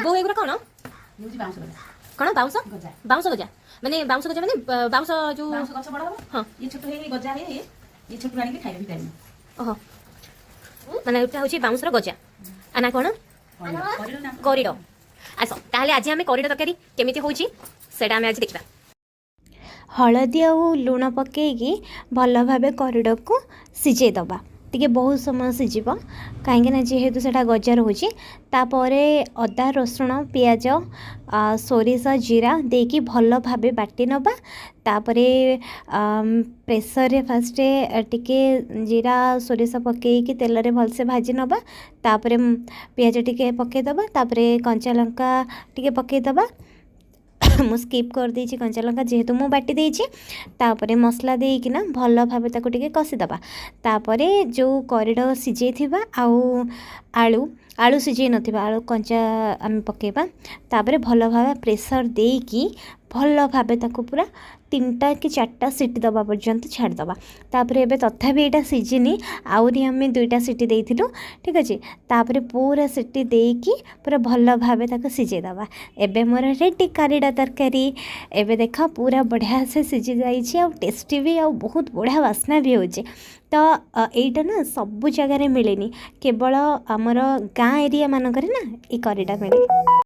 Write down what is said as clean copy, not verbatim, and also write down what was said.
ବୋଉ ଏଗୁରା କ'ଣ ହେଉଛି ବାଉଁଶ ଗଜା। କ'ଣ ବାଉଁଶ ଗଜା। ବାଉଁଶ ଗଜା ମାନେ ବାଉଁଶ ଗଜା ମାନେ ବାଉଁଶ ଯେଉଁ ବାଉଁଶ ଗଛ ବଡ଼ ହବ। ହଁ ଇଏ ଛୋଟ ହେଇ ଗଜା ହେଇ ଇଏ ଛୋଟ ଆଣିକି ଖାଇବେ ଭିଟାମିନ୍। ଓହୋ ମାନେ ଏଇଟା ହେଉଛି ବାଉଁଶର ଗଜା ନା କ'ଣ କରିଡ଼। ଆସ ତାହେଲେ ଆଜି ଆମେ କରିଡ଼ ତରକାରୀ କେମିତି ହେଉଛି ସେଇଟା ଆମେ ଆଜି ଦେଖିବା। हलदी आउ लुण पकईकि भल भाव करड़को सिझे दबा टिके बहुत समय सिझब कहीं जेहेतु सेटा गजा रोचे तापर अदा रसुण पियाज सोरिष जीरा देकी भल भाव बाटी नबा तापर प्रेसर रे फास्ट टिके जीरा सोरिष पकईकि तेल रे भलसे भाजी नबा तापर पियाज टिके पकईदबा तापर कंचा लंका टिके पकईदबा मु स्किप कर देछि कंचा लंका जेहेतु मु बाटी देछि तापरे मसला देकिना भल भाव ताको टिके कसीदबा तापरे जो करिडो सिझे थिबा आउ आलू आलू सिझे नथिबा आलू कंचा आम पकेबा तापरे भल भाव प्रेसर देकी भल भाव ताको पूरा 3टा कि 4टा सीटी दबा पर्यंत छाड़दबा तापरे एबे तथापि एटा सिझिनी आउरी आमे 2टा सीटी देइथिलु ठीक अछि तापरे पूरा सीटी देकी पूरा भल भाव ताको सिझे दबा एबे मोर रेडी करिडा तरकारी एबे देखा पूरा बढ़िया से सिझी जाइछि आ टेस्टी भी आ बहुत बढ़िया वासना भी होछि तो एटा ना सब जगह रे मिलेनी केवल हमर गाँ एरिया मानकरे ना ई करिडा मिले।